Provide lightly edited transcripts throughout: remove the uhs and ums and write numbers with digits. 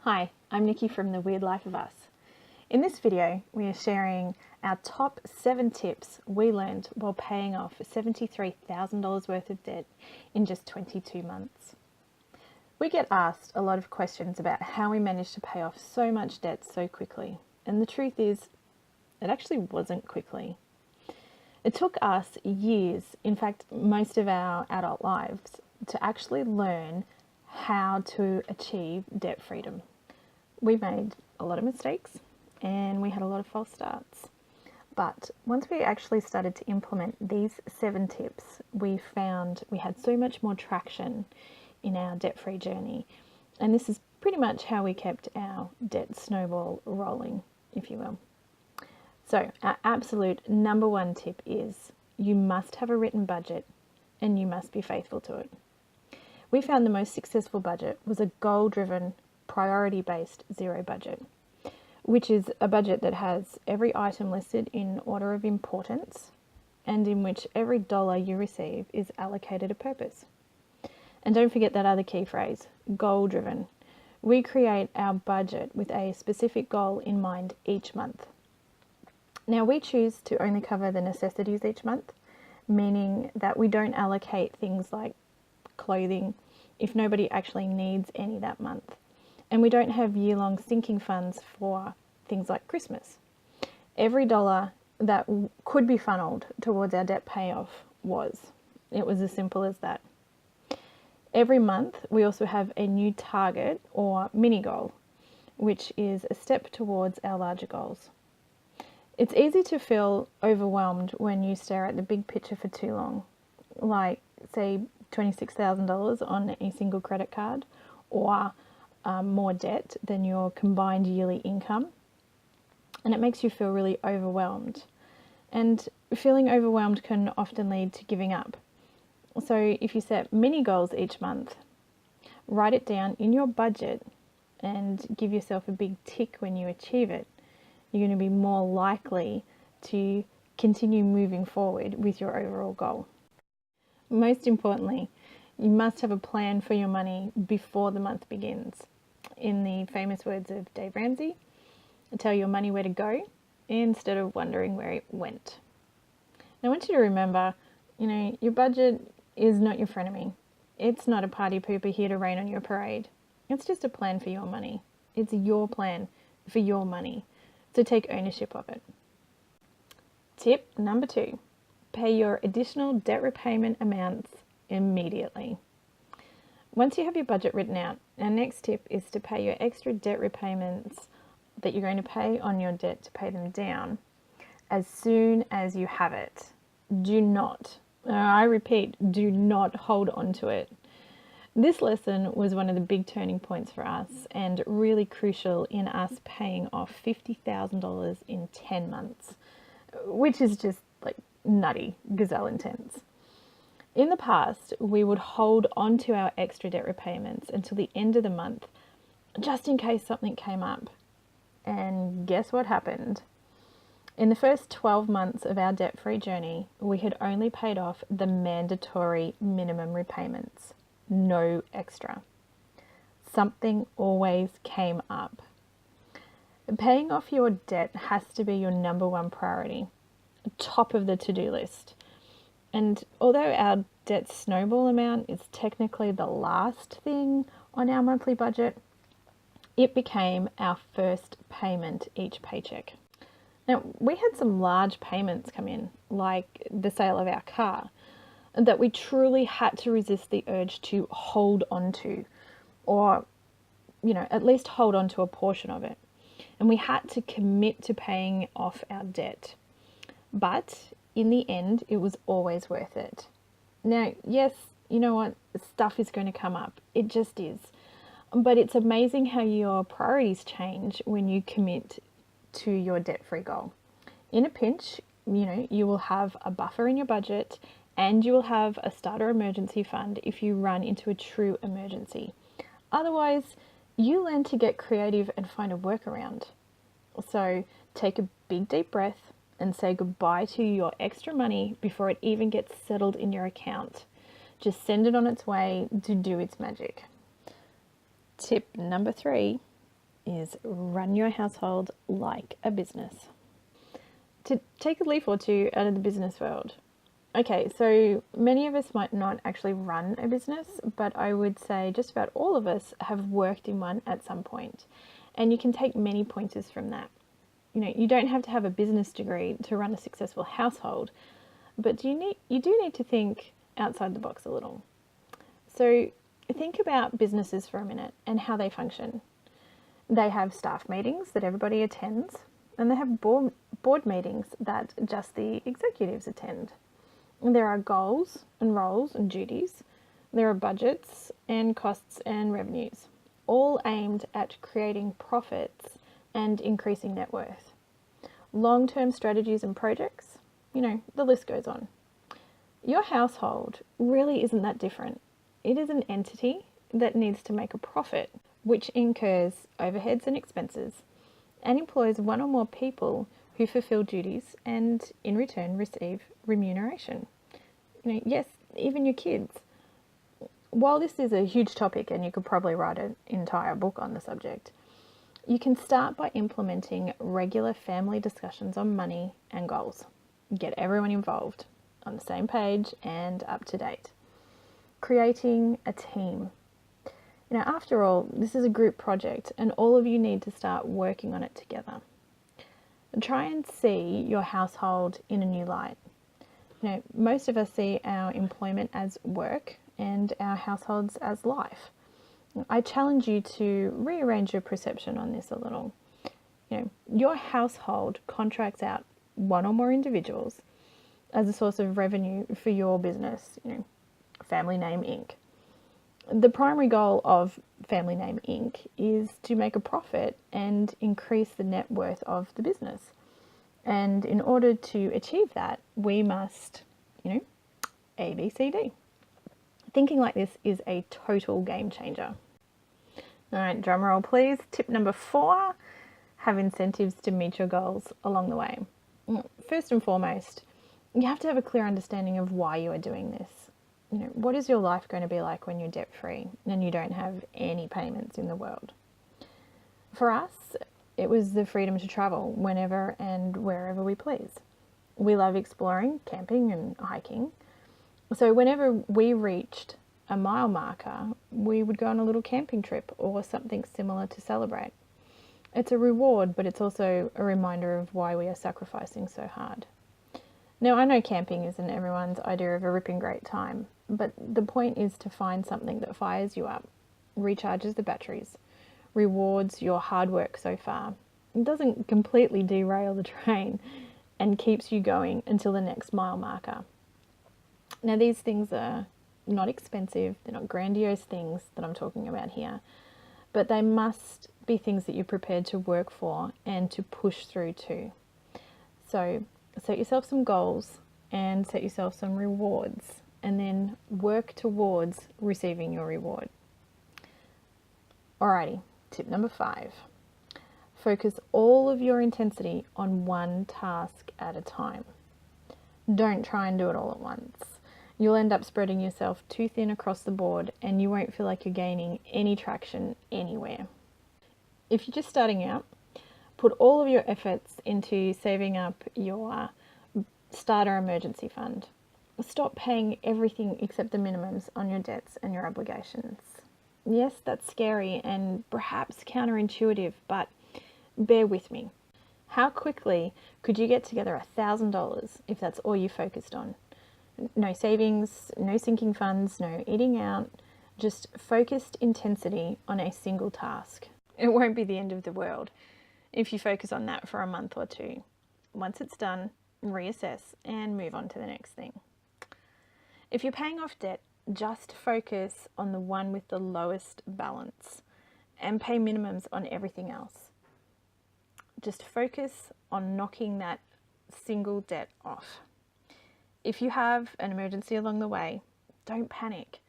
Hi, I'm Nikki from The Weird Life of Us. In this video, we are sharing our top 7 tips we learned while paying off $73,000 worth of debt in just 22 months. We get asked a lot of questions about how we managed to pay off so much debt so quickly, and the truth is, it actually wasn't quickly. It took us years, in fact, most of our adult lives, to actually learn how to achieve debt freedom. We made a lot of mistakes and we had a lot of false starts. But once we actually started to implement these 7 tips, we found we had so much more traction in our debt-free journey. And this is pretty much how we kept our debt snowball rolling, if you will. So our absolute number 1 tip is you must have a written budget and you must be faithful to it. We found the most successful budget was a goal-driven, priority-based zero budget, which is a budget that has every item listed in order of importance and in which every dollar you receive is allocated a purpose. And don't forget that other key phrase, goal-driven. We create our budget with a specific goal in mind each month. Now we choose to only cover the necessities each month, meaning that we don't allocate things like clothing if nobody actually needs any that month. And we don't have year-long sinking funds for things like Christmas. Every dollar that could be funneled towards our debt payoff was. It was as simple as that. Every month, we also have a new target or mini goal, which is a step towards our larger goals. It's easy to feel overwhelmed when you stare at the big picture for too long, like, say, $26,000 on a single credit card, or more debt than your combined yearly income, and it makes you feel really overwhelmed. And feeling overwhelmed can often lead to giving up. So if you set mini goals each month, write it down in your budget and give yourself a big tick when you achieve it, you're going to be more likely to continue moving forward with your overall goal. Most importantly, you must have a plan for your money before the month begins. In the famous words of Dave Ramsey, tell your money where to go instead of wondering where it went. Now, I want you to remember, your budget is not your frenemy. It's not a party pooper here to rain on your parade. It's just a plan for your money. It's your plan for your money. So take ownership of it. Tip number 2, pay your additional debt repayment amounts immediately. Once you have your budget written out, our next tip is to pay your extra debt repayments that you're going to pay on your debt to pay them down as soon as you have it. Do not, I repeat, do not hold on to it. This lesson was one of the big turning points for us and really crucial in us paying off $50,000 in 10 months, which is just like nutty, gazelle intense. In the past, we would hold on to our extra debt repayments until the end of the month, just in case something came up. And guess what happened? In the first 12 months of our debt-free journey, we had only paid off the mandatory minimum repayments, no extra. Something always came up. Paying off your debt has to be your number 1 priority, top of the to-do list. And although our debt snowball amount is technically the last thing on our monthly budget, it became our first payment each paycheck. Now, we had some large payments come in, like the sale of our car, that we truly had to resist the urge to hold on to, or, at least hold on to a portion of it. And we had to commit to paying off our debt. But in the end, it was always worth it. Now, yes, you know what? Stuff is going to come up. It just is. But it's amazing how your priorities change when you commit to your debt-free goal. In a pinch, you will have a buffer in your budget and you will have a starter emergency fund if you run into a true emergency. Otherwise, you learn to get creative and find a workaround. So take a big deep breath and say goodbye to your extra money before it even gets settled in your account. Just send it on its way to do its magic. Tip number 3, is run your household like a business. To take a leaf or two out of the business world. Okay, so many of us might not actually run a business, but I would say just about all of us have worked in one at some point. And you can take many pointers from that. You know, you don't have to have a business degree to run a successful household, but you do need to think outside the box a little. So think about businesses for a minute and how they function. They have staff meetings that everybody attends, and they have board meetings that just the executives attend. And there are goals and roles and duties. There are budgets and costs and revenues, all aimed at creating profits and increasing net worth. Long-term strategies and projects, you know, the list goes on. Your household really isn't that different. It is an entity that needs to make a profit, which incurs overheads and expenses, and employs one or more people who fulfill duties and in return receive remuneration. You know, yes, even your kids. While this is a huge topic and you could probably write an entire book on the subject, you can start by implementing regular family discussions on money and goals. Get everyone involved, on the same page and up to date. Creating a team. You know, after all, this is a group project and all of you need to start working on it together. Try and see your household in a new light. You know, most of us see our employment as work and our households as life. I challenge you to rearrange your perception on this a little. You know, your household contracts out one or more individuals as a source of revenue for your business, you know, Family Name Inc. The primary goal of Family Name Inc. is to make a profit and increase the net worth of the business. And in order to achieve that, we must, you know, A, B, C, D. Thinking like this is a total game changer. All right, drum roll please. Tip number 4, have incentives to meet your goals along the way. First and foremost, you have to have a clear understanding of why you are doing this. You know, what is your life going to be like when you're debt free and you don't have any payments in the world? For us, it was the freedom to travel whenever and wherever we please. We love exploring, camping and hiking. So whenever we reached a mile marker, we would go on a little camping trip or something similar to celebrate. It's a reward, but it's also a reminder of why we are sacrificing so hard. Now, I know camping isn't everyone's idea of a ripping great time, but the point is to find something that fires you up, recharges the batteries, rewards your hard work so far. It doesn't completely derail the train and keeps you going until the next mile marker. Now, these things are not expensive, they're not grandiose things that I'm talking about here, but they must be things that you're prepared to work for and to push through to. So set yourself some goals and set yourself some rewards, and then work towards receiving your reward. Alrighty, tip number 5. Focus all of your intensity on one task at a time. Don't try and do it all at once. You'll end up spreading yourself too thin across the board and you won't feel like you're gaining any traction anywhere. If you're just starting out, put all of your efforts into saving up your starter emergency fund. Stop paying everything except the minimums on your debts and your obligations. Yes, that's scary and perhaps counterintuitive, but bear with me. How quickly could you get together $1,000 if that's all you focused on? No savings, no sinking funds, no eating out, just focused intensity on a single task. It won't be the end of the world if you focus on that for a month or two. Once it's done, reassess and move on to the next thing. If you're paying off debt, just focus on the one with the lowest balance and pay minimums on everything else. Just focus on knocking that single debt off. If you have an emergency along the way, don't panic.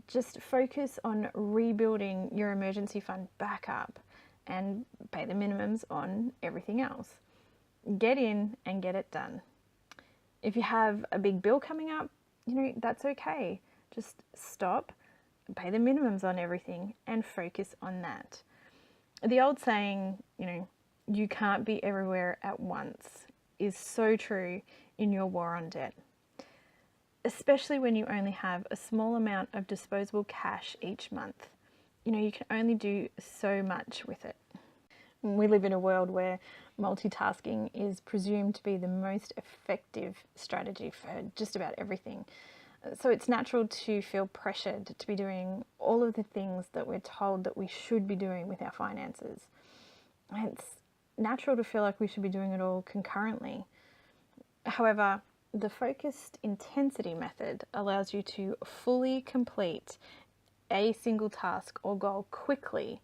Just focus on rebuilding your emergency fund back up and pay the minimums on everything else. Get in and get it done. If you have a big bill coming up, that's okay. Just stop, pay the minimums on everything and focus on that. The old saying, you can't be everywhere at once, is so true in your war on debt, especially when you only have a small amount of disposable cash each month. You can only do so much with it. We live in a world where multitasking is presumed to be the most effective strategy for just about everything. So it's natural to feel pressured to be doing all of the things that we're told that we should be doing with our finances. It's natural to feel like we should be doing it all concurrently. However, the focused intensity method allows you to fully complete a single task or goal quickly,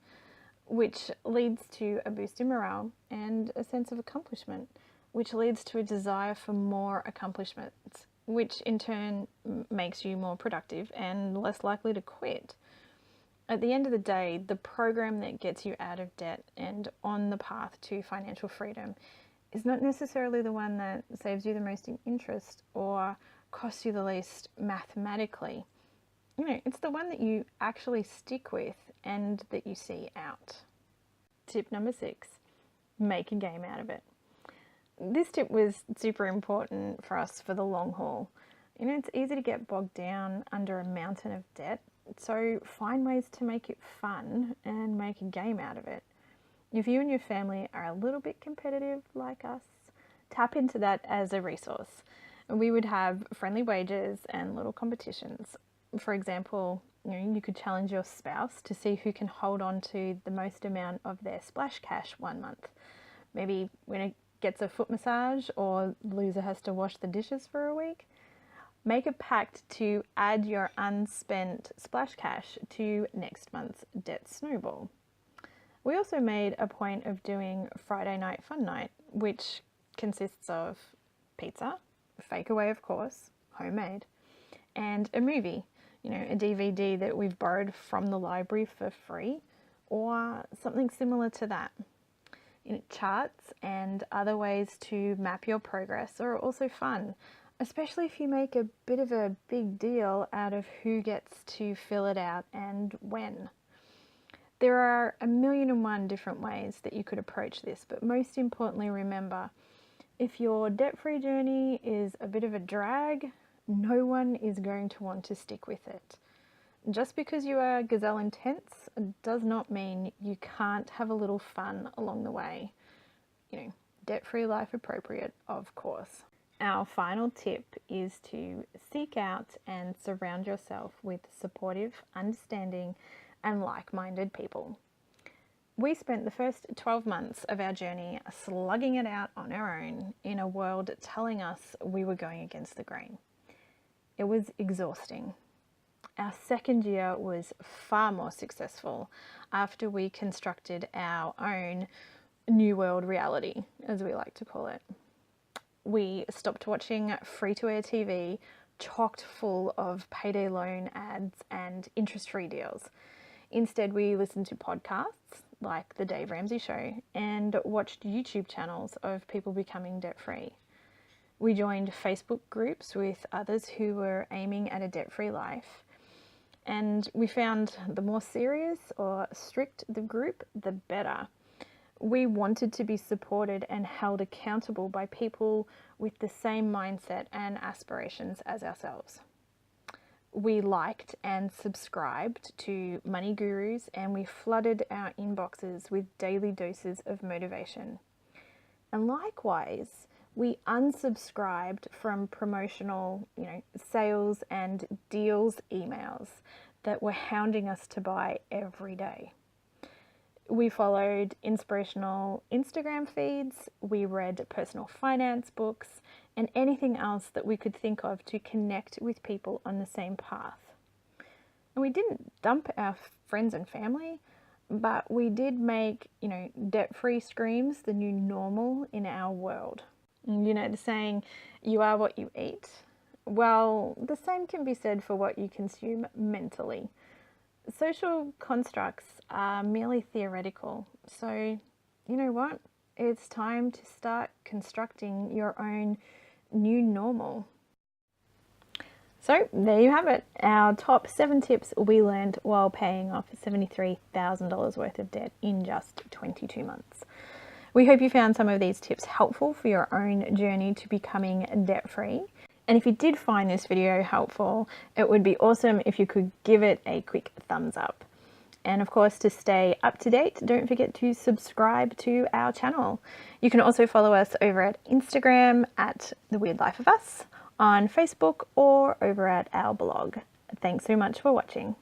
which leads to a boost in morale and a sense of accomplishment, which leads to a desire for more accomplishments, which in turn makes you more productive and less likely to quit. At the end of the day, the program that gets you out of debt and on the path to financial freedom is not necessarily the one that saves you the most in interest or costs you the least mathematically. It's the one that you actually stick with and that you see out. Tip number 6, make a game out of it. This tip was super important for us for the long haul. It's easy to get bogged down under a mountain of debt, so find ways to make it fun and make a game out of it. If you and your family are a little bit competitive like us, tap into that as a resource. We would have friendly wagers and little competitions. For example, you could challenge your spouse to see who can hold on to the most amount of their splash cash one month. Maybe when it gets a foot massage or the loser has to wash the dishes for a week. Make a pact to add your unspent splash cash to next month's debt snowball. We also made a point of doing Friday night fun night, which consists of pizza, fake away of course, homemade, and a movie, a DVD that we've borrowed from the library for free, or something similar to that. Charts and other ways to map your progress are also fun, especially if you make a bit of a big deal out of who gets to fill it out and when. There are 1,000,001 different ways that you could approach this, but most importantly, remember, if your debt-free journey is a bit of a drag, no one is going to want to stick with it. Just because you are gazelle intense does not mean you can't have a little fun along the way. Debt-free life appropriate, of course. Our final tip is to seek out and surround yourself with supportive, understanding, and like-minded people. We spent the first 12 months of our journey slugging it out on our own in a world telling us we were going against the grain. It was exhausting. Our second year was far more successful after we constructed our own new world reality, as we like to call it. We stopped watching free-to-air TV chocked full of payday loan ads and interest-free deals. Instead, we listened to podcasts like The Dave Ramsey Show and watched YouTube channels of people becoming debt-free. We joined Facebook groups with others who were aiming at a debt-free life. And we found the more serious or strict the group, the better. We wanted to be supported and held accountable by people with the same mindset and aspirations as ourselves. We liked and subscribed to money gurus, and we flooded our inboxes with daily doses of motivation. And likewise, we unsubscribed from promotional, sales and deals emails that were hounding us to buy every day. We followed inspirational Instagram feeds, we read personal finance books, and anything else that we could think of to connect with people on the same path. And we didn't dump our friends and family, but we did make, debt-free screams the new normal in our world. And the saying, you are what you eat. Well, the same can be said for what you consume mentally. Social constructs are merely theoretical, so you know what? It's time to start constructing your own new normal. So there you have it, our top 7 tips we learned while paying off $73,000 worth of debt in just 22 months. We hope you found some of these tips helpful for your own journey to becoming debt-free. And if you did find this video helpful, it would be awesome if you could give it a quick thumbs up. And of course, to stay up to date, don't forget to subscribe to our channel. You can also follow us over at Instagram at The Weird Life of Us, on Facebook, or over at our blog. Thanks so much for watching.